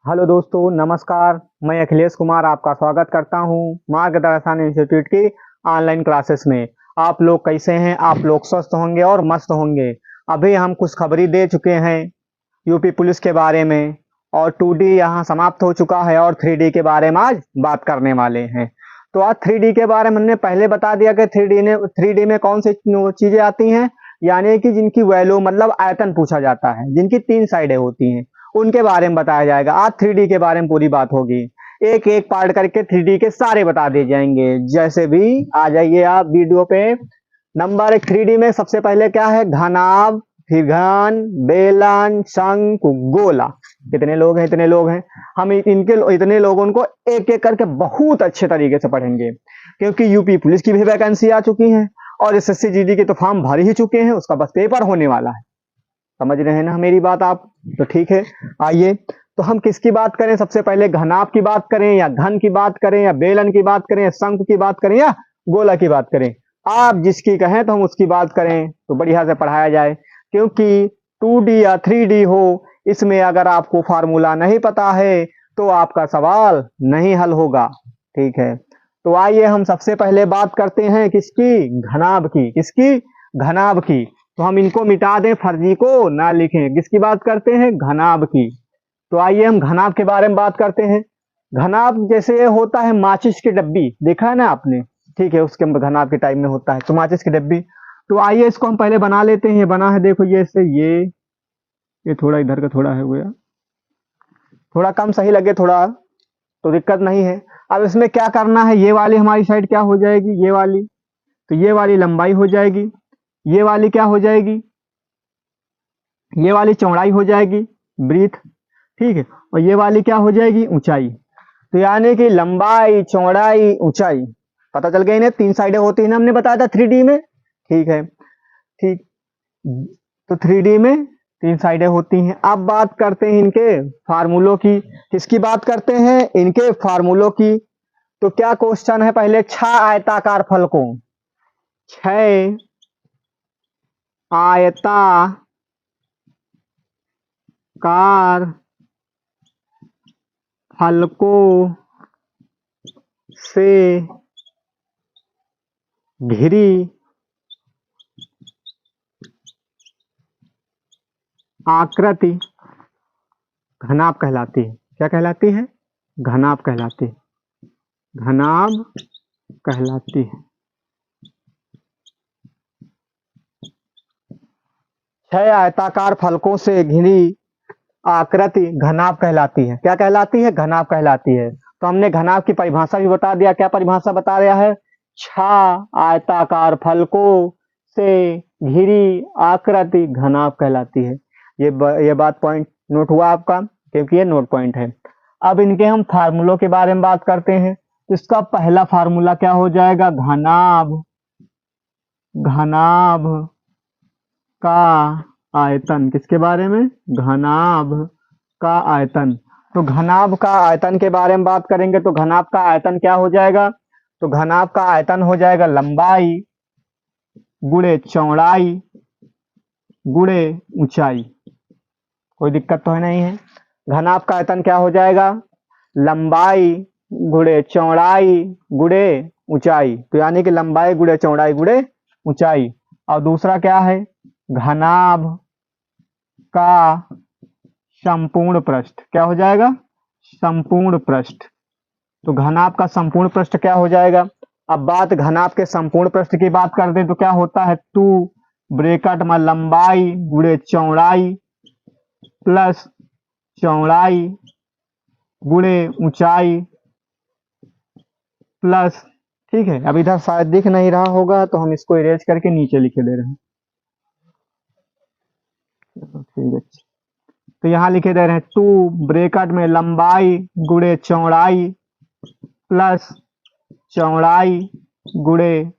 Hello दोस्तों, नमस्कार। मैं अखिलेश कुमार आपका स्वागत करता हूं मार्गदर्शन इंस्टीट्यूट की ऑनलाइन क्लासेस में। आप लोग कैसे हैं? आप लोग स्वस्थ होंगे और मस्त होंगे। अभी हम कुछ खबरी दे चुके हैं यूपी पुलिस के बारे में, और 2D यहाँ समाप्त हो चुका है और 3D के बारे में आज बात करने वाले हैं। तो आज 3D के बारे में हमने पहले बता दिया कि 3D में कौन सी चीजें आती हैं, यानी कि जिनकी वैल्यू मतलब आयतन पूछा जाता है, जिनकी 3 साइडें होती हैं, उनके बारे में बताया जाएगा। आज 3D के बारे में पूरी बात होगी। एक एक पार्ट करके 3D के सारे बता दिए जाएंगे। जैसे भी आ जाइए आप वीडियो पे। नंबर 1, 3D में सबसे पहले क्या है? घनाभ, फिर घन, बेलन, शंकु, गोला। कितने लोग हैं? इतने लोग हैं। हम इनके इतने लोगों को एक एक करके बहुत अच्छे तरीके से पढ़ेंगे, क्योंकि यूपी पुलिस की भी वैकेंसी आ चुकी है और एसएससी जीडी के तो फॉर्म भर ही चुके हैं, उसका बस पेपर होने वाला है। समझ रहे हैं ना मेरी बात आप? तो ठीक है, आइए। तो हम किसकी बात करें? सबसे पहले घनाभ की बात करें, या घन की बात करें, या बेलन की बात करें, या शंख की बात करें, या गोला की बात करें? आप जिसकी कहें तो हम उसकी बात करें तो बढ़िया से पढ़ाया जाए। क्योंकि 2D या 3D हो, इसमें अगर आपको फार्मूला नहीं पता है तो आपका सवाल नहीं हल होगा। ठीक है, तो आइए हम सबसे पहले बात करते हैं किसकी? घनाभ की। किसकी? घनाभ की। तो हम इनको मिटा दें, फर्जी को ना लिखें। किसकी बात करते हैं? घनाभ की। तो आइए हम घनाभ के बारे में बात करते हैं। घनाभ जैसे होता है माचिस की डब्बी, देखा है ना आपने? ठीक है, उसके घनाभ के टाइप में होता है, तो माचिस की डब्बी। तो आइए इसको हम पहले बना लेते हैं। ये बना है, देखो ये से ये थोड़ा इधर का थोड़ा है हुआ, थोड़ा कम सही लगे थोड़ा तो दिक्कत नहीं है। अब इसमें क्या करना है? ये वाली हमारी साइड क्या हो जाएगी? ये वाली। तो ये वाली लंबाई हो जाएगी, ये वाली क्या हो जाएगी? ये वाली चौड़ाई हो जाएगी, ब्रीथ। ठीक है, और ये वाली क्या हो जाएगी? ऊंचाई। तो यानी कि लंबाई, चौड़ाई, ऊंचाई। पता चल गया? इन्हें 3 साइडें होती है ना, हमने बताया था 3D में। ठीक है, ठीक। तो 3D में 3 साइडें होती हैं। अब बात करते हैं इनके फार्मूलों की। किसकी बात करते हैं? इनके फार्मूलों की। तो क्या क्वेश्चन है? पहले 6 आयताकार फलकों, 6 आयताकार फलकों से घिरी आकृति घनाभ कहलाती है। क्या कहलाती है? घनाभ कहलाती है। घनाभ कहलाती है। 6 आयताकार फलकों से घिरी आकृति घनाभ कहलाती है। क्या कहलाती है? घनाभ कहलाती है। तो हमने घनाभ की परिभाषा भी बता दिया। क्या परिभाषा बता रहा है? 6 आयताकार फलकों से घिरी आकृति घनाभ कहलाती है। ये बात पॉइंट नोट हुआ आपका? क्योंकि ये नोट पॉइंट है। अब इनके हम फार्मूलों के बारे में बात करते हैं। इसका पहला फार्मूला क्या हो जाएगा? घनाभ का आयतन। किसके बारे में? घनाभ का आयतन। तो घनाभ का आयतन के बारे में बात करेंगे तो घनाभ का आयतन क्या हो जाएगा? तो घनाभ का आयतन हो जाएगा लंबाई गुणे चौड़ाई गुणे ऊंचाई। कोई दिक्कत तो है नहीं है? घनाभ का आयतन क्या हो जाएगा? लंबाई गुणे चौड़ाई गुणे ऊंचाई। तो यानी कि लंबाई गुणे चौड़ाई गुणे ऊंचाई। और दूसरा क्या है? घनाभ का संपूर्ण पृष्ठ। क्या हो जाएगा? संपूर्ण पृष्ठ। तो घनाभ का संपूर्ण पृष्ठ क्या हो जाएगा? अब बात घनाभ के संपूर्ण पृष्ठ की बात कर दे तो क्या होता है? 2 ब्रैकेट में लंबाई गुणे चौड़ाई प्लस चौड़ाई गुणे ऊंचाई प्लस। ठीक है, अब इधर शायद दिख नहीं रहा होगा तो हम इसको इरेज करके नीचे लिखे दे रहे हैं। ठीक है, तो यहाँ लिखे दे रहे हैं 2 ब्रैकेट में लंबाई गुणे चौड़ाई प्लस चौड़ाई गुणे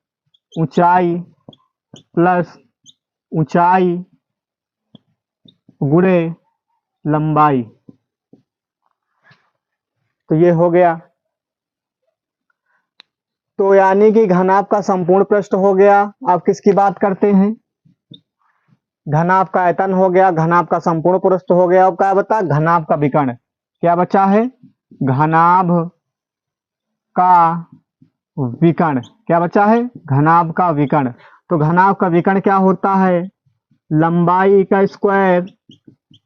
ऊंचाई प्लस ऊंचाई गुणे लंबाई। तो ये हो गया। तो यानी कि घनाभ का संपूर्ण पृष्ठ हो गया। अब किसकी बात करते हैं? घनाभ का आयतन हो गया, घनाभ का संपूर्ण पृष्ठ हो गया। अब क्या बता? घनाभ का विकर्ण। क्या बचा है? घनाभ का विकर्ण। क्या बचा है? घनाभ का विकर्ण। तो घनाभ का विकर्ण क्या होता है? लंबाई का स्क्वायर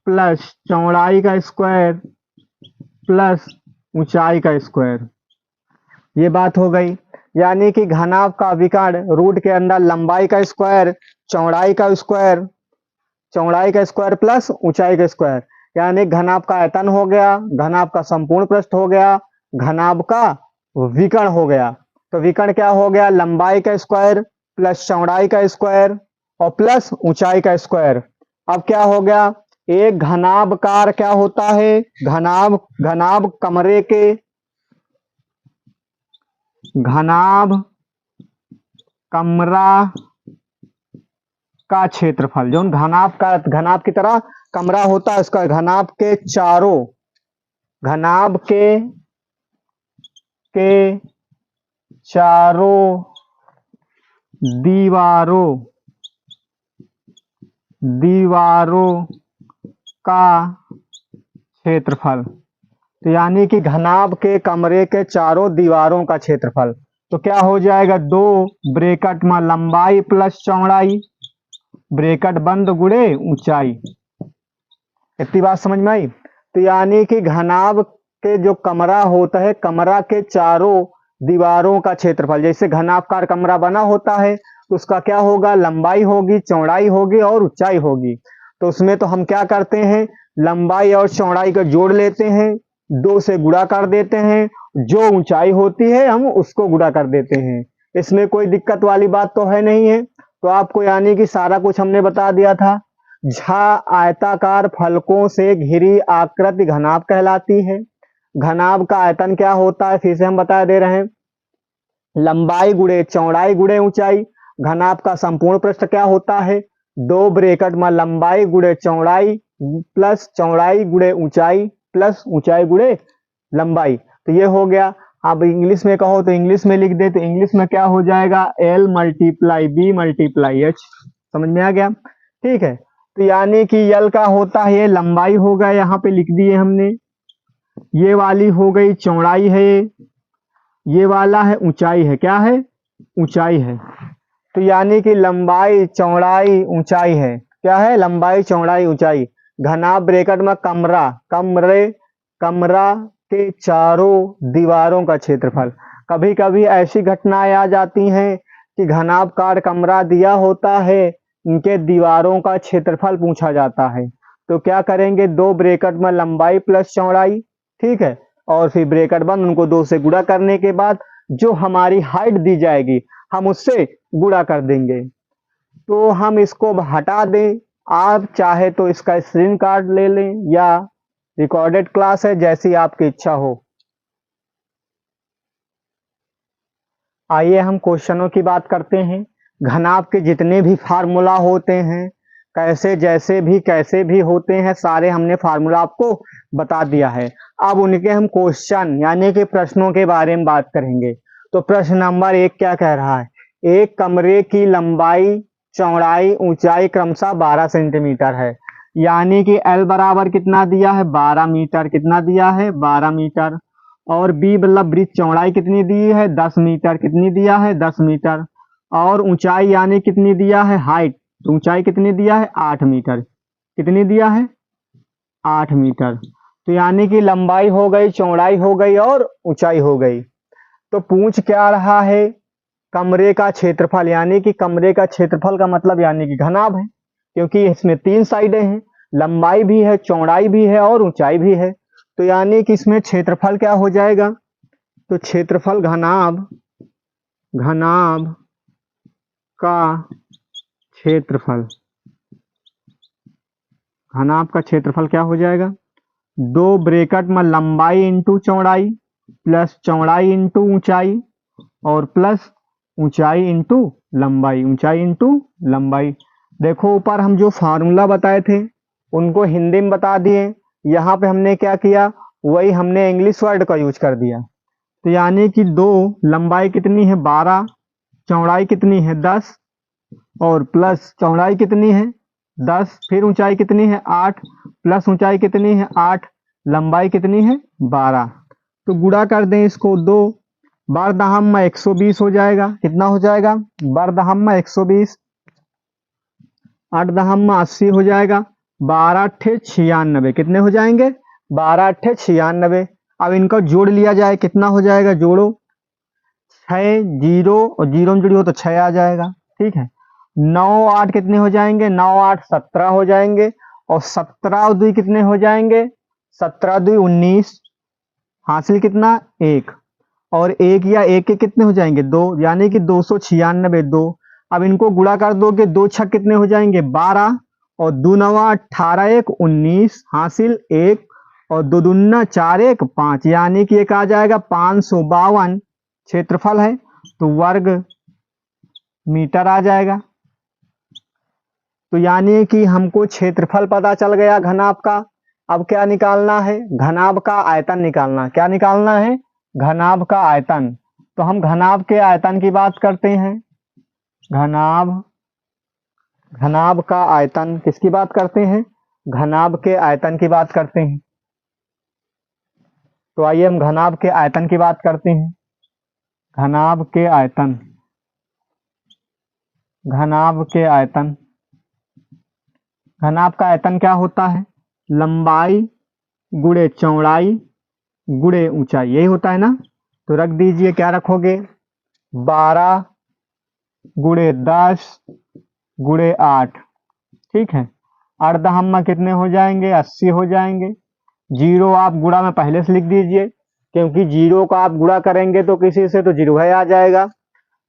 प्लस चौड़ाई का स्क्वायर प्लस ऊंचाई का स्क्वायर। ये बात हो गई। यानी कि घनाभ का विकर्ण रूट के अंदर लंबाई का स्क्वायर, चौड़ाई का स्क्वायर, चौड़ाई का स्क्वायर प्लस ऊंचाई का स्क्वायर, यानी घनाभ का आयतन हो गया, घनाभ का संपूर्ण पृष्ठ हो गया, घनाभ का विकर्ण हो गया। तो विकर्ण क्या हो गया? लंबाई का स्क्वायर प्लस चौड़ाई का स्क्वायर और प्लस ऊंचाई का स्क्वायर। अब क्या हो गया? एक घनाभकार क्या होता है? घनाभ कमरे के, घनाभ कमरा का क्षेत्रफल, जो घनाभ की तरह कमरा होता है उसका घनाभ के चारों, घनाभ के चारों दीवारों का क्षेत्रफल। तो यानी कि घनाभ के कमरे के चारों दीवारों का क्षेत्रफल। तो क्या हो जाएगा? 2 ब्रैकेट में लंबाई प्लस चौड़ाई, ब्रैकेट बंद गुणे ऊंचाई। इतनी बात समझ में आई? तो यानी कि घनाभ के जो कमरा होता है, कमरा के चारों दीवारों का क्षेत्रफल, जैसे घनाभकार कमरा बना होता है तो उसका क्या होगा? लंबाई होगी, चौड़ाई होगी और ऊंचाई होगी। तो उसमें तो हम क्या करते हैं? लंबाई और चौड़ाई को जोड़ लेते हैं, 2 से गुणा कर देते हैं, जो ऊंचाई होती है हम उसको गुणा कर देते हैं। इसमें कोई दिक्कत वाली बात तो है नहीं है। तो आपको यानी कि सारा कुछ हमने बता दिया था। झा आयताकार फलकों से घिरी आकृति घनाभ कहलाती है। घनाभ का आयतन क्या होता है? फिर से हम बता दे रहे हैं, लंबाई गुणे चौड़ाई गुणे ऊंचाई। घनाभ का संपूर्ण पृष्ठ क्या होता है? 2 ब्रैकेट में लंबाई गुणे चौड़ाई प्लस चौड़ाई गुणे ऊंचाई प्लस ऊंचाई गुणे लंबाई। तो ये हो गया। अब इंग्लिश में कहो तो इंग्लिश में लिख दे, तो इंग्लिश में क्या हो जाएगा? L multiply B multiply H। समझ में आ गया? ठीक है। तो यानी कि L का होता है, ये लंबाई होगा, यहाँ पे लिख दिए हमने। ये वाली हो गई चौड़ाई है, ये वाला है ऊंचाई है। क्या है? ऊंचाई है। तो यानी कि लंबाई चौड़ाई ऊंचाई है। क्या है? लंबाई चौड़ाई ऊंचाई। घनाभ ब्रैकेट में कमरा के चारों दीवारों का क्षेत्रफल। कभी कभी ऐसी घटनाएं आ जाती हैं कि घनाभकार कमरा दिया होता है, इनके दीवारों का क्षेत्रफल पूछा जाता है। तो क्या करेंगे? 2 ब्रैकेट में लंबाई प्लस चौड़ाई, ठीक है, और फिर ब्रैकेट बंद, उनको 2 से गुणा करने के बाद जो हमारी हाइट दी जाएगी हम उससे गुणा कर देंगे। तो हम इसको हटा दें। आप चाहे तो इसका स्क्रीन कार्ड ले लें या रिकॉर्डेड क्लास है, जैसी आपकी इच्छा हो। आइए हम क्वेश्चनों की बात करते हैं। घनाभ के जितने भी फार्मूला होते हैं, कैसे भी होते हैं, सारे हमने फार्मूला आपको बता दिया है। अब उनके हम क्वेश्चन यानी कि प्रश्नों के बारे में बात करेंगे। तो प्रश्न नंबर 1 क्या कह रहा है? एक कमरे की लंबाई चौड़ाई ऊंचाई क्रमशः 12 सेंटीमीटर है। यानी कि L बराबर कितना दिया है? 12 मीटर। कितना दिया है? 12 मीटर। और बी मतलब ब्रिज चौड़ाई कितनी दी है? 10 मीटर। कितनी दिया है? 10 मीटर। और ऊंचाई यानी कितनी दिया है? हाइट। तो ऊंचाई कितनी दिया है? 8 मीटर। कितनी दिया है? 8 मीटर। तो यानी कि लंबाई हो गई, चौड़ाई हो गई और ऊंचाई हो गई। तो पूछ क्या रहा है? कमरे का क्षेत्रफल। यानी कि कमरे का क्षेत्रफल का मतलब यानी कि घनाभ है, क्योंकि इसमें 3 साइडें हैं, लंबाई भी है, चौड़ाई भी है और ऊंचाई भी है। तो यानी कि इसमें क्षेत्रफल क्या हो जाएगा? तो क्षेत्रफल घनाभ का क्षेत्रफल, घनाभ का क्षेत्रफल क्या हो जाएगा? 2 ब्रैकेट में लंबाई इंटू चौड़ाई प्लस चौड़ाई इंटू ऊंचाई और प्लस ऊंचाई इंटू लंबाई, ऊंचाई इंटू लंबाई। देखो ऊपर हम जो फार्मूला बताए थे उनको हिंदी में बता दिए, यहाँ पे हमने क्या किया? वही हमने इंग्लिश वर्ड का यूज कर दिया। तो यानी कि 2 लंबाई कितनी है? 12, चौड़ाई कितनी है? 10 और प्लस चौड़ाई कितनी है? 10, फिर ऊंचाई कितनी है? 8 प्लस ऊंचाई कितनी है? 8। लंबाई कितनी है 12, तो गुणा कर दें इसको 2 बार दहम्मा 120 हो जाएगा। कितना हो जाएगा? बार दहम्मा 120, 8 दहम्मा 80 हो जाएगा। 12 अट्ठे 96, कितने हो जाएंगे? 12 अट्ठे 96। अब इनको जोड़ लिया जाए, कितना हो जाएगा? जोड़ो 6 जीरो और जीरो में जुड़ी हो तो 6 आ जाएगा। ठीक है, 9 8 कितने हो जाएंगे? 9 8 17 हो जाएंगे। और 17 और 2 कितने हो जाएंगे? 17 2 19, हासिल कितना? 1। और 1 या 1 के कितने हो जाएंगे? 2, यानी कि 296 2। अब इनको गुणा कर दोगे, 2 छक कितने हो जाएंगे? 12 और 2 नवा 18 1 19, हासिल 1 और 2 दूना 4 1 5, यानी कि एक आ जाएगा 552 क्षेत्रफल है, तो वर्ग मीटर आ जाएगा। तो यानी कि हमको क्षेत्रफल पता चल गया घनाभ का। अब क्या निकालना है? घनाभ का आयतन निकालना। क्या निकालना है? घनाभ का आयतन। तो हम घनाभ के आयतन की बात करते हैं। घनाभ का आयतन किसकी बात करते हैं? घनाभ के आयतन की बात करते हैं। तो आइए हम घनाभ के आयतन की बात करते हैं। घनाभ के आयतन, घनाभ के आयतन, घनाभ का आयतन क्या होता है? लंबाई गुणे चौड़ाई गुणे ऊंचाई, यही होता है ना। तो रख दीजिए, क्या रखोगे? 12 गुणे 10 गुणे 8। ठीक है, अर्धहम्मा कितने हो जाएंगे? 80 हो जाएंगे। जीरो आप गुणा में पहले से लिख दीजिए, क्योंकि जीरो का आप गुणा करेंगे तो किसी से तो जीरो है आ जाएगा।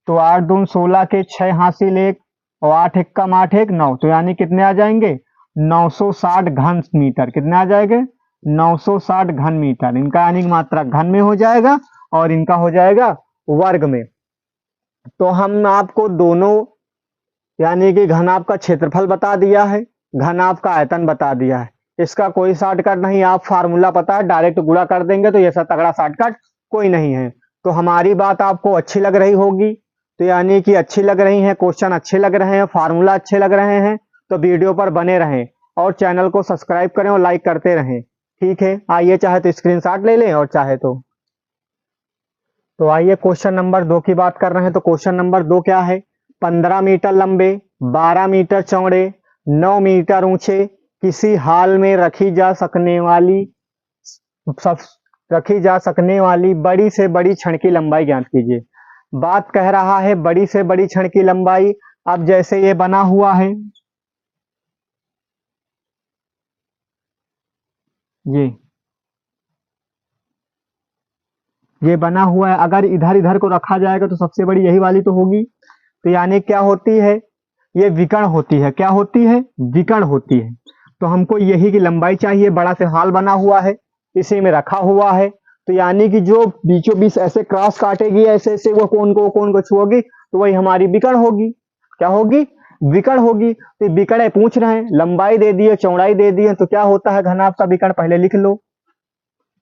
तो 8 दून 16 के 6 हासिल 1 और 8 1 कम 8 1 9, तो यानी कितने आ जाएंगे? 960 घन मीटर। कितने आ जाएंगे? 960 घन मीटर। इनका यानी मात्रा घन में हो जाएगा और इनका हो जाएगा वर्ग में। तो हम आपको दोनों यानी कि घनाभ का क्षेत्रफल बता दिया है, घनाभ का आयतन बता दिया है। इसका कोई शॉर्टकट नहीं, आप फार्मूला पता है, डायरेक्ट गुणा कर देंगे, तो ये सब तगड़ा शॉर्टकट कोई नहीं है। तो हमारी बात आपको अच्छी लग रही होगी, तो यानी कि अच्छी लग रही है, क्वेश्चन अच्छे लग रहे हैं, फार्मूला अच्छे लग रहे हैं, तो वीडियो पर बने रहें और चैनल को सब्सक्राइब करें और लाइक करते रहें। ठीक है, आइए चाहे तो स्क्रीनशॉट ले लें और चाहे तो आइए क्वेश्चन नंबर 2 की बात कर रहे हैं। तो क्वेश्चन नंबर 2 क्या है? 15 मीटर लंबे, 12 मीटर चौड़े, 9 मीटर ऊंचे किसी हाल में रखी जा सकने वाली बड़ी से बड़ी छड़ की लंबाई ज्ञात कीजिए। बात कह रहा है बड़ी से बड़ी छड़ की लंबाई। अब जैसे ये बना हुआ है, ये बना हुआ है, अगर इधर इधर को रखा जाएगा तो सबसे बड़ी यही वाली तो होगी। तो यानी क्या होती है? ये विकर्ण होती है। क्या होती है? विकर्ण होती है। तो हमको यही की लंबाई चाहिए। बड़ा से हाल बना हुआ है, इसी में रखा हुआ है, तो यानी कि जो बीचों बीच ऐसे क्रॉस काटेगी, ऐसे ऐसे वो कोण को छुओगी, तो वही हमारी विकर्ण होगी। क्या होगी? विकर्ण होगी। तो विकर्ण पूछ रहे हैं, लंबाई दे दी है, चौड़ाई दे दी है, तो क्या होता है घनाभ का विकर्ण? पहले लिख लो।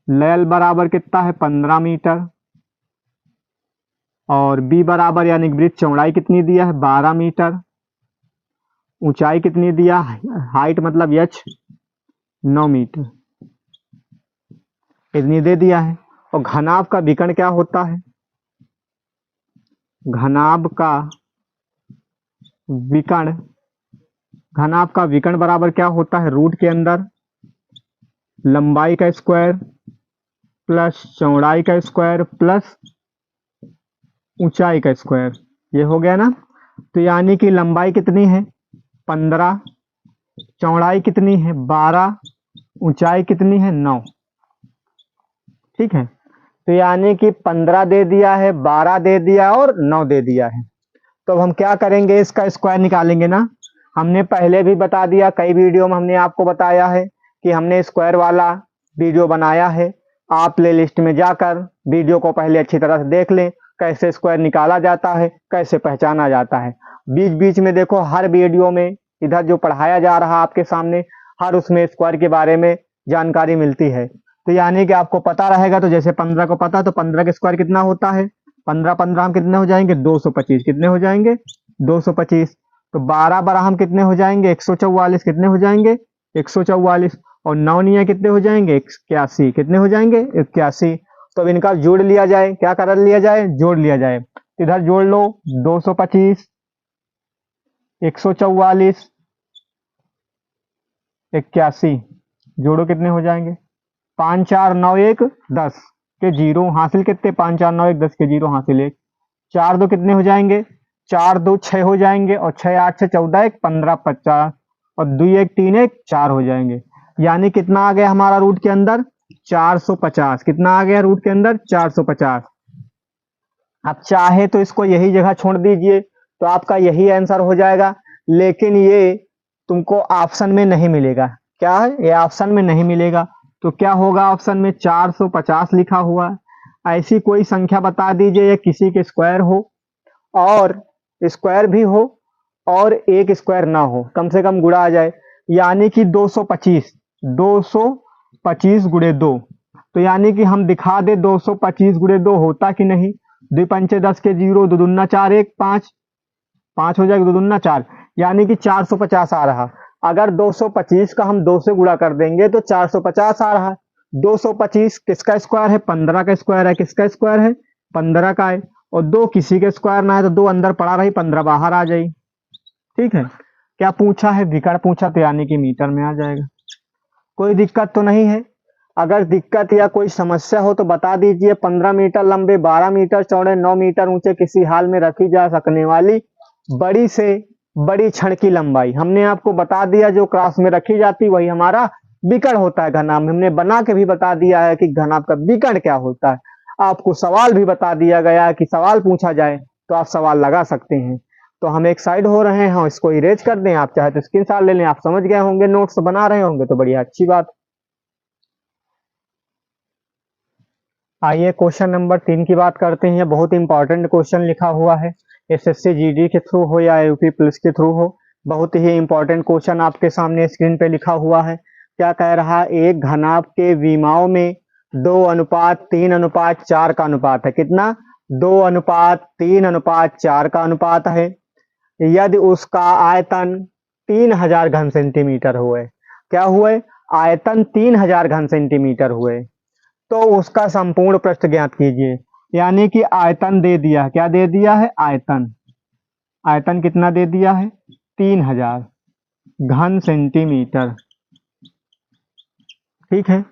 L बराबर कितना है? 15 मीटर। और B बराबर यानी वृत्त चौड़ाई कितनी दिया है? 12 मीटर। ऊंचाई कितनी दिया? हाइट मतलब h 9 मीटर, इतनी दे दिया है। और घनाभ का विकर्ण क्या होता है? घनाभ का विकर्ण बराबर क्या होता है? रूट के अंदर लंबाई का स्क्वायर प्लस चौड़ाई का स्क्वायर प्लस ऊंचाई का स्क्वायर। ये हो गया ना। तो यानी कि लंबाई कितनी है? 15, चौड़ाई कितनी है? 12, ऊंचाई कितनी है? 9। ठीक है, तो यानी कि 15 दे दिया है, 12 दे दिया और 9 दे दिया है। तो अब हम क्या करेंगे? इसका स्क्वायर निकालेंगे ना। हमने पहले भी बता दिया, कई वीडियो में हमने आपको बताया है कि हमने स्क्वायर वाला वीडियो बनाया है। आप प्लेलिस्ट में जाकर वीडियो को पहले अच्छी तरह से देख लें, कैसे स्क्वायर निकाला जाता है, कैसे पहचाना जाता है। बीच बीच में देखो, हर वीडियो में इधर जो पढ़ाया जा रहा आपके सामने, हर उसमें स्क्वायर के बारे में जानकारी मिलती है। तो यानी कि आपको पता रहेगा। तो जैसे 15 को पता, तो 15 का स्क्वायर कितना होता है? 15 15 हम कितने हो जाएंगे? 225। कितने हो जाएंगे? 225। तो 12 12 हम कितने हो जाएंगे? 144। कितने हो जाएंगे? 144। और 9 9 कितने हो जाएंगे 81, कितने हो जाएंगे 81। तो अब इनका जोड़ लिया जाए, क्या कर लिया जाए, जोड़ लिया जाए। इधर जोड़ लो 225, 144, 81, जोड़ो कितने हो जाएंगे 5 4 9 1 10 के जीरो हासिल, कितने 5 4 9 1 10 के जीरो हासिल 1, 4 2 कितने हो जाएंगे 4 2 6 हो जाएंगे, और 6 8 से 14 1 15 50, और 2 1 3 1 4 हो जाएंगे। यानी कितना आ गया हमारा रूट के अंदर 450, कितना आ गया रूट के अंदर 450। आप चाहे तो इसको यही जगह छोड़ दीजिए तो आपका यही आंसर हो जाएगा, लेकिन ये तुमको ऑप्शन में नहीं मिलेगा। क्या है, ये ऑप्शन में नहीं मिलेगा। तो क्या होगा ऑप्शन में 450 लिखा हुआ है। ऐसी कोई संख्या बता दीजिए, या किसी के स्क्वायर हो और स्क्वायर भी हो और एक स्क्वायर ना हो, कम से कम गुणा आ जाए। यानी कि 225, 225 गुणे 2, तो यानी कि हम दिखा दे 225 गुणे 2 होता कि नहीं। 2 पंचे 10 के जीरो, 2 दूना 4 1 5, 5 हो जाएगा 2 दूना 4, यानी कि 450 आ रहा। अगर 225 का हम 2 से गुणा कर देंगे तो 450 आ रहा है। 225 किसका स्क्वायर है 15 का स्क्वायर है, किसका स्क्वायर है 15 का है, और 2 किसी के स्क्वायर ना है तो 2 अंदर पड़ा रही 15 बाहर आ जाएगी। ठीक है, क्या पूछा है विकर्ण पूछा, तो यानी कि मीटर में आ जाएगा। कोई दिक्कत तो नहीं है। अगर दिक्कत या कोई समस्या हो तो बता दीजिए। 15 मीटर लंबे, 12 मीटर चौड़े, 9 मीटर ऊंचे किसी हाल में रखी जा सकने वाली बड़ी से बड़ी छड़ की लंबाई हमने आपको बता दिया। जो क्रॉस में रखी जाती वही हमारा विकर्ण होता है। घनाभ हमने बना के भी बता दिया है कि घनाभ का विकर्ण क्या होता है। आपको सवाल भी बता दिया गया है कि सवाल पूछा जाए तो आप सवाल लगा सकते हैं। तो हम एक साइड हो रहे हैं, हम इसको इरेज कर दें, आप चाहे तो स्क्रीनशॉट ले लें। आप समझ गए होंगे, नोट्स बना रहे होंगे तो बढ़िया अच्छी बात। आइए क्वेश्चन नंबर 3 की बात करते हैं। बहुत इंपॉर्टेंट क्वेश्चन लिखा हुआ है, एसएससी जीडी के थ्रू हो या यूपी पुलिस के थ्रू हो, बहुत ही इंपॉर्टेंट क्वेश्चन आपके सामने स्क्रीन पे लिखा हुआ है। क्या कह रहा है, एक घनाभ के विमाओं में 2:3:4 का अनुपात है। कितना 2:3:4 का अनुपात है। यदि उसका आयतन 3000 घन सेंटीमीटर हुए, क्या हुए आयतन 3000 घन सेंटीमीटर हुए, तो उसका संपूर्ण पृष्ठ ज्ञात कीजिए। यानी कि आयतन दे दिया, क्या दे दिया है आयतन, आयतन कितना दे दिया है 3000 घन सेंटीमीटर। ठीक है,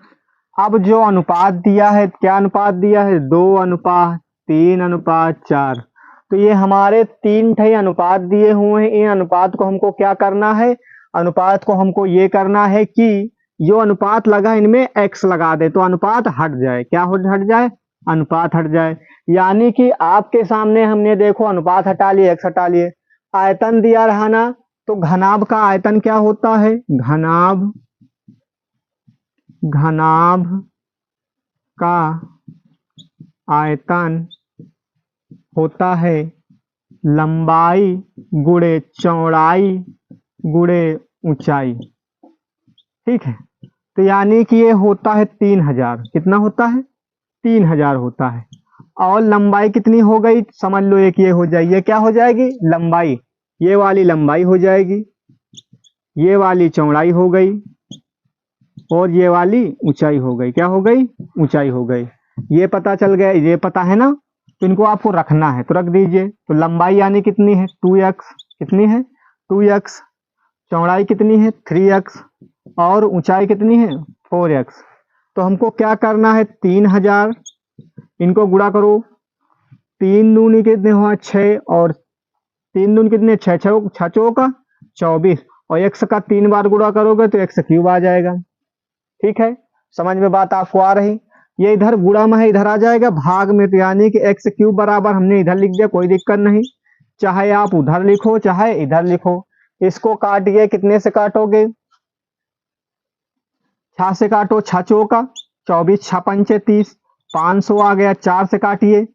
अब जो अनुपात दिया है, क्या अनुपात दिया है 2:3:4, तो ये हमारे 3 ठे अनुपात दिए हुए हैं। इन अनुपात को हमको क्या करना है, अनुपात को हमको ये करना है कि जो अनुपात लगा इनमें x लगा दे तो अनुपात हट जाए। क्या हट जाए, अनुपात हट जाए। यानी कि आपके सामने हमने देखो अनुपात हटा लिए, x हटा लिए, आयतन दिया रहा ना, तो घनाभ का आयतन क्या होता है, घनाभ का आयतन होता है लंबाई गुणे चौड़ाई गुणे ऊंचाई। ठीक है, तो यानी कि ये होता है 3000, कितना होता है 3000 होता है। और लंबाई कितनी हो गई, समझ लो एक ये हो जाएगी, ये क्या हो जाएगी लंबाई, ये वाली लंबाई हो जाएगी, ये वाली चौड़ाई हो गई, और ये वाली ऊंचाई हो गई। क्या हो गई, ऊंचाई हो गई। ये पता चल गया, ये पता है ना, तो इनको आपको रखना है तो रख दीजिए। तो लंबाई यानी कितनी है 2x, कितनी है 2x, चौड़ाई कितनी है 3x, और ऊंचाई कितनी है 4x। तो हमको क्या करना है 3000, इनको गुणा करो, 3 दूनी कितने हुआ 6, और 3 दूनी कितने 6, 6 चौका 24, और x का 3 बार गुणा करोगे तो x क्यूब आ जाएगा। ठीक है, समझ में बात आपको आ रही। ये इधर गुणा में है, इधर आ जाएगा भाग में, तो यानी कि x क्यूब बराबर हमने इधर लिख दिया, कोई दिक्कत नहीं, चाहे आप उधर लिखो चाहे इधर लिखो। इसको काटिए, कितने से काटोगे 6 से काटो, 6 चौका 24, 6 पंचे 30, 500 आ गया। 4 से काटिए,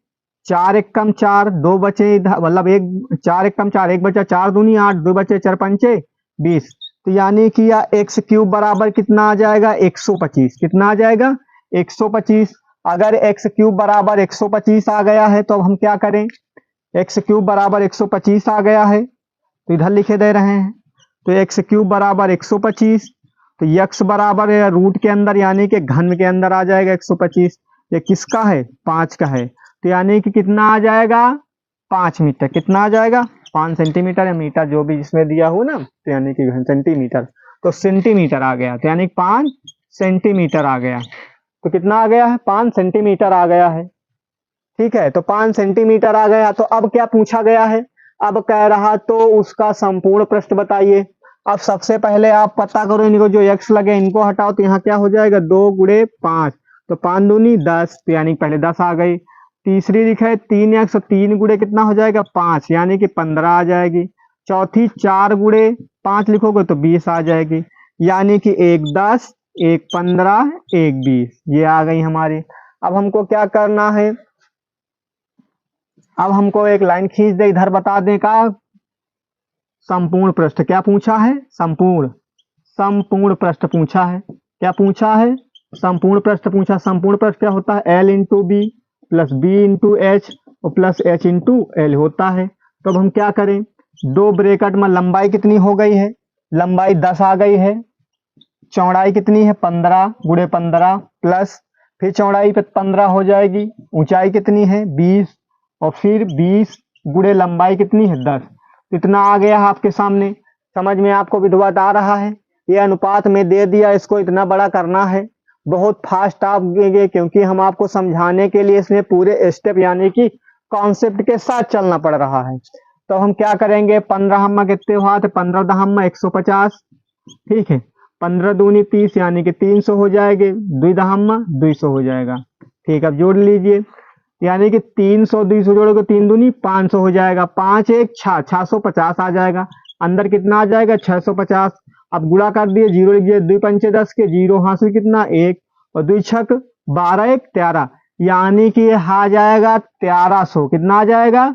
4 1 कम 4, 2 बचे इधर, मतलब 1 4 1 कम 4, 1 बचा, 4 दूनी 8, 2 बचे 4 पंचे 20। तो यानी कि या x क्यूब बराबर कितना आ जाएगा 125, कितना आ जाएगा 125। अगर x क्यूब बराबर 125 आ गया है तो अब हम क्या करें, x क्यूब बराबर 125 आ गया है तो इधर लिखे दे रहे हैं, तो x क्यूब बराबर 125, तो यक्स बराबर है रूट के अंदर यानी कि घन के अंदर आ जाएगा 125। ये किसका है? 5 का है। तो यानी कि कितना आ जाएगा? 5 मीटर। कितना आ जाएगा? 5 सेंटीमीटर या मीटर जो भी जिसमें दिया हो ना, तो यानी कि सेंटीमीटर, तो सेंटीमीटर आ गया। तो यानी 5 सेंटीमीटर आ गया। तो कितना आ गया है? 5 सेंटीमीटर आ गया है। ठीक है, तो 5 सेंटीमीटर आ गया। तो अब क्या पूछा गया है? अब कह रहा तो उसका संपूर्ण पृष्ठ बताइए। अब सबसे पहले आप पता करो, इनको जो एक्स लगे इनको हटाओ, तो यहाँ क्या हो जाएगा? 2 गुणे 5, तो 5 दूनी 10, तो यानी पहले 10 आ गई। तीसरी लिखा है 3x, 3 गुणे कितना हो जाएगा? 5, यानी कि 15 आ जाएगी। चौथी 4 गुणे 5 लिखोगे तो 20 आ जाएगी, यानी कि 1 10, 1 15, 1 20, ये आ गई हमारी। अब हमको क्या करना है? अब हमको एक लाइन खींच दे, इधर बता दें का संपूर्ण पृष्ठ। क्या पूछा है? संपूर्ण पृष्ठ पूछा है। क्या पूछा है? संपूर्ण पृष्ठ पूछा। संपूर्ण पृष्ठ क्या होता है? L into B plus B into H और प्लस एच इंटू एल होता है। तो अब हम क्या करें? 2 ब्रैकेट में लंबाई कितनी हो गई है? लंबाई 10 आ गई है। चौड़ाई कितनी है? 15 गुणे 15 प्लस फिर चौड़ाई पे 15 हो जाएगी। ऊंचाई कितनी है? 20 और फिर 20 गुणे लंबाई कितनी है? 10। इतना आ गया है आपके सामने। समझ में आपको विधवत आ रहा है? ये अनुपात में दे दिया, इसको इतना बड़ा करना है। बहुत फास्ट आप गए, क्योंकि हम आपको समझाने के लिए इसमें पूरे स्टेप यानी कि कॉन्सेप्ट के साथ चलना पड़ रहा है। तो हम क्या करेंगे? 15 हम कितने हुआ थे? 15 दहम 150। ठीक है, 15 दूनी 30 यानी कि 300 हो जाएंगे। 2 दहम 200 हो जाएगा। ठीक, अब जोड़ लीजिए, यानी कि 300 200 जोड़ोगे 3 दूनी 500 हो जाएगा। 5 1 6, 650 आ जाएगा। अंदर कितना आ जाएगा? 650। अब गुणा कर दिए, जीरो लीजिए, 2 पंचे 10 के, जीरो हासिल कितना? 1 और 2 छक 12 1 13, यानी कि ये आ जाएगा 1300। कितना आ जाएगा?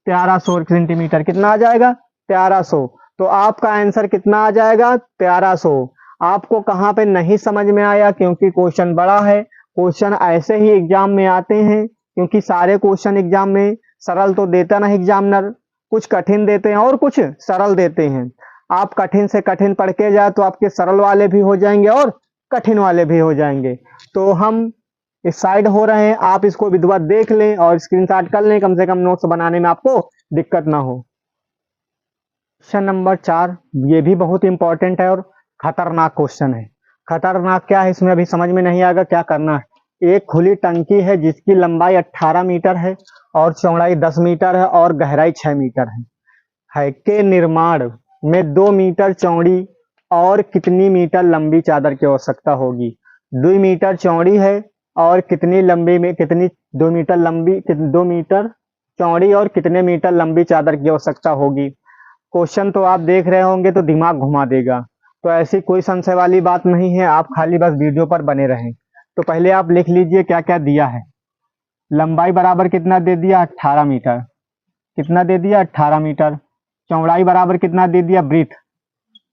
1300 सेंटीमीटर। कितना आ जाएगा? 1300। तो आपका आंसर कितना आ जाएगा? 1300। आपको कहाँ पे नहीं समझ में आया? क्योंकि क्वेश्चन बड़ा है। क्वेश्चन ऐसे ही एग्जाम में आते हैं, क्योंकि सारे क्वेश्चन एग्जाम में सरल तो देता नहीं एग्जामिनर, कुछ कठिन देते हैं और कुछ सरल देते हैं। आप कठिन से कठिन पढ़ के जाए तो आपके सरल वाले भी हो जाएंगे और कठिन वाले भी हो जाएंगे। तो हम इस साइड हो रहे हैं, आप इसको विधिवत देख लें और स्क्रीनशॉट कर लें, कम से कम नोट्स बनाने में आपको दिक्कत ना हो। क्वेश्चन नंबर 4, ये भी बहुत इंपॉर्टेंट है और खतरनाक क्वेश्चन है। खतरनाक क्या है इसमें अभी समझ में नहीं आएगा क्या करना है। एक खुली टंकी है जिसकी लंबाई 18 मीटर है और चौड़ाई 10 मीटर है और गहराई 6 मीटर है के निर्माण में 2 मीटर चौड़ी और कितनी मीटर लंबी चादर की आवश्यकता होगी? 2 मीटर चौड़ी है और कितनी लंबी में कितनी 2 मीटर लंबी 2 मीटर चौड़ी और कितने मीटर लंबी चादर की आवश्यकता होगी। क्वेश्चन तो आप देख रहे होंगे तो दिमाग घुमा देगा। तो ऐसी कोई संशय वाली बात नहीं है, आप खाली बस वीडियो पर बने रहें। तो पहले आप लिख लीजिए क्या क्या दिया है। लंबाई बराबर कितना दे दिया? 18 मीटर। कितना दे दिया? 18 मीटर। चौड़ाई बराबर कितना दे दिया? ब्रीथ,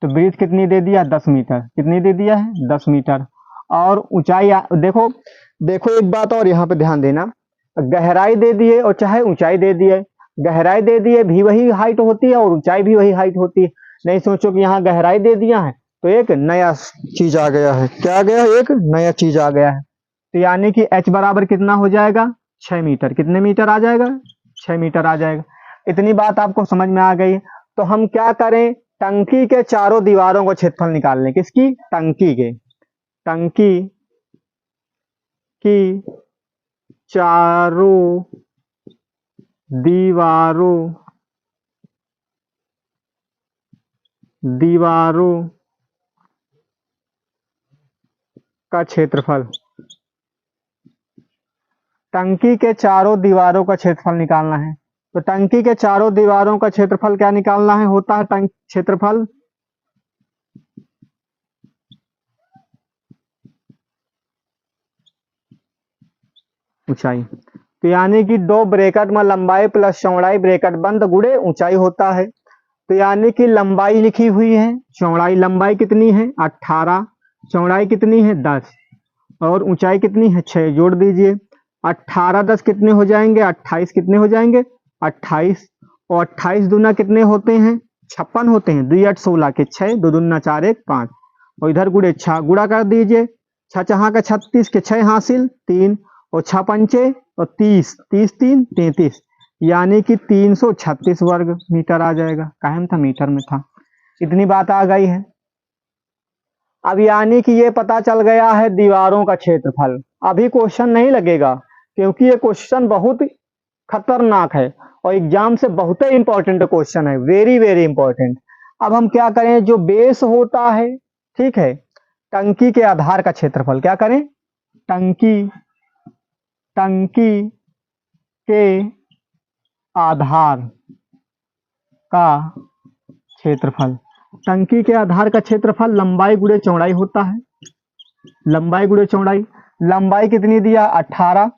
तो ब्रीथ कितनी दे दिया? 10 मीटर। कितनी दे दिया है? 10 मीटर। और ऊंचाई देखो देखो एक बात और यहाँ पे ध्यान देना, गहराई दे दिए और चाहे ऊंचाई दे दिए, गहराई दे दिए भी वही हाइट होती है और ऊंचाई भी वही हाइट होती है। नहीं सोचो कि यहाँ गहराई दे दिया है तो एक नया चीज आ गया है। क्या आ गया? एक नया चीज आ गया है। तो यानी कि h बराबर कितना हो जाएगा? 6 मीटर। कितने मीटर आ जाएगा? 6 मीटर आ जाएगा। इतनी बात आपको समझ में आ गई। तो हम क्या करें? टंकी के चारों दीवारों को क्षेत्रफल निकाल लें। किसकी? टंकी के। टंकी की चारों दीवारों का क्षेत्रफल। टंकी के चारों दीवारों का क्षेत्रफल निकालना है। तो टंकी के चारों दीवारों का क्षेत्रफल क्या निकालना है? होता है टंकी क्षेत्रफल ऊंचाई। तो यानी कि 2 ब्रैकेट में लंबाई प्लस चौड़ाई ब्रैकेट बंद गुणे ऊंचाई होता है। तो यानी कि लंबाई लिखी हुई है, चौड़ाई लंबाई कितनी है? 18, चौड़ाई कितनी है? 10 और ऊंचाई कितनी है? 6। जोड़ दीजिए, 18 10 कितने हो जाएंगे? 28। कितने हो जाएंगे? 28। और 28 दूना कितने होते हैं? 56 होते हैं। 2 8 16 के 6, 2 दूना 4 1 5। और इधर गुड़े 6 गुड़ा कर दीजिए। 6 छहा का 36 के 6 हासिल 3 और 6 पंचे और 30 30 3 33 यानी कि 336 वर्ग मीटर आ जाएगा। काहे में था, मीटर में था। इतनी बात आ गई है। अब यानी कि ये पता चल गया है दीवारों का क्षेत्रफल। अभी क्वेश्चन नहीं लगेगा क्योंकि ये क्वेश्चन बहुत खतरनाक है और एग्जाम से बहुत ही इंपॉर्टेंट क्वेश्चन है, वेरी वेरी इंपॉर्टेंट। अब हम क्या करें, जो बेस होता है, ठीक है, टंकी के आधार का क्षेत्रफल क्या करें, टंकी के आधार का क्षेत्रफल। टंकी के आधार का क्षेत्रफल लंबाई गुणे चौड़ाई होता है। लंबाई गुणे चौड़ाई, लंबाई कितनी दिया 18,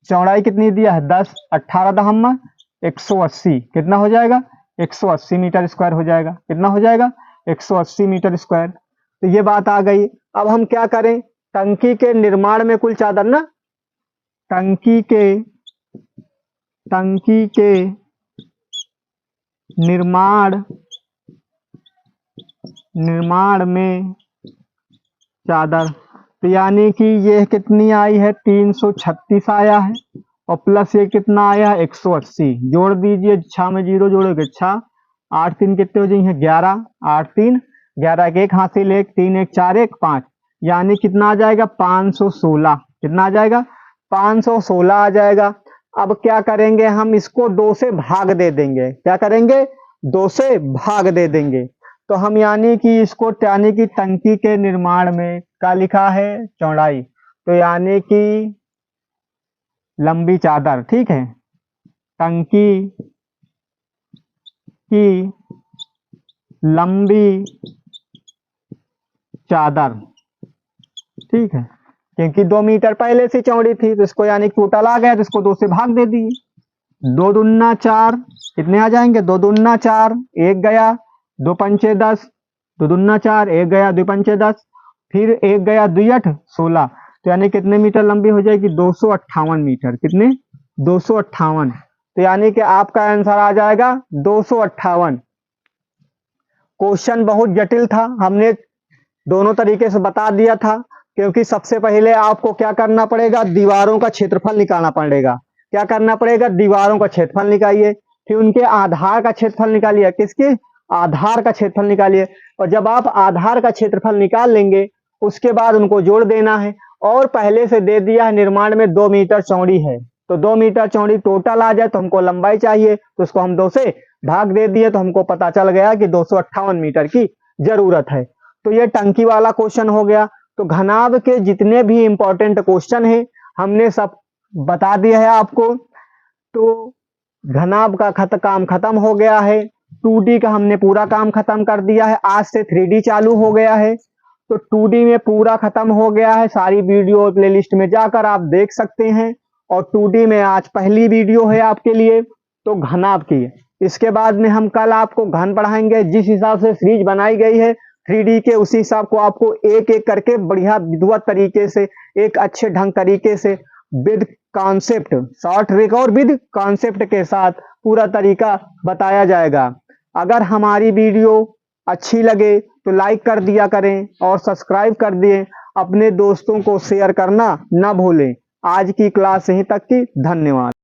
चौड़ाई कितनी दिया है 10, 18 दहम्मा 180, कितना हो जाएगा 180 मीटर स्क्वायर हो जाएगा। कितना हो जाएगा 180 मीटर स्क्वायर। तो ये बात आ गई। अब हम क्या करें, टंकी के निर्माण में कुल चादर ना, टंकी के निर्माण में चादर, तो यानी कि ये कितनी आई है 336 आया है और प्लस ये कितना आया है 180। जोड़ दीजिए, 6 में 0 जोड़ोगे 6, 8 3 कितने हो जाएंगे 11, 8 3 11 के 1 हासिल 1, 3 1 4 1 5, यानी कितना आ जाएगा 516। कितना आ जाएगा 516 आ जाएगा। अब क्या करेंगे, हम इसको 2 से भाग दे देंगे। क्या करेंगे, 2 से भाग दे देंगे। तो हम यानी कि इसको, यानी कि टंकी के निर्माण में क्या लिखा है चौड़ाई, तो यानी कि लंबी चादर, ठीक है, टंकी की लंबी चादर, ठीक है, क्योंकि 2 मीटर पहले से चौड़ी थी तो इसको यानी टोटल आ गया तो इसको 2 से भाग दे दिए। 2 दूना 4, कितने आ जाएंगे 2 दूना 4, 1 गया 2 पंचे 10, 2 दूना 4, 1 गया 2 पंचे 10, फिर 1 गया 2 8 16, तो यानी कितने मीटर लंबी हो जाएगी 258 मीटर। कितने 258, तो यानी कि आपका आंसर आ जाएगा 258। क्वेश्चन बहुत जटिल था, हमने दोनों तरीके से बता दिया था, क्योंकि सबसे पहले आपको क्या करना पड़ेगा, दीवारों का क्षेत्रफल निकालना पड़ेगा। क्या करना पड़ेगा, दीवारों का क्षेत्रफल निकालिए, फिर उनके आधार का क्षेत्रफल निकालिए। किसके, आधार का क्षेत्रफल निकालिए। और जब आप आधार का क्षेत्रफल निकाल लेंगे उसके बाद उनको जोड़ देना है। और पहले से दे दिया है निर्माण में 2 मीटर चौड़ी है, तो 2 मीटर चौड़ी टोटल आ जाए तो हमको लंबाई चाहिए, तो उसको हम 2 से भाग दे दिए तो हमको पता चल गया कि 258 मीटर की जरूरत है। तो ये टंकी वाला क्वेश्चन हो गया। तो घनाभ के जितने भी इंपॉर्टेंट क्वेश्चन है हमने सब बता दिया है आपको। तो घनाभ का काम खत्म हो गया है, 2D का हमने पूरा काम खत्म कर दिया है। आज से 3D चालू हो गया है, तो 2D में पूरा खत्म हो गया है। सारी वीडियो प्लेलिस्ट में जाकर आप देख सकते हैं। और 2D में आज पहली वीडियो है आपके लिए, तो घनाभ की। इसके बाद में हम कल आपको घन पढ़ाएंगे। जिस हिसाब से सीरीज बनाई गई है 3D के, उसी हिसाब को आपको एक एक करके बढ़िया विधिवत तरीके से, एक अच्छे ढंग तरीके से, विद कॉन्सेप्ट, शॉर्ट ट्रिक और विद कॉन्सेप्ट के साथ पूरा तरीका बताया जाएगा। अगर हमारी वीडियो अच्छी लगे तो लाइक कर दिया करें और सब्सक्राइब कर दिए। अपने दोस्तों को शेयर करना ना भूलें। आज की क्लास यहीं तक की, धन्यवाद।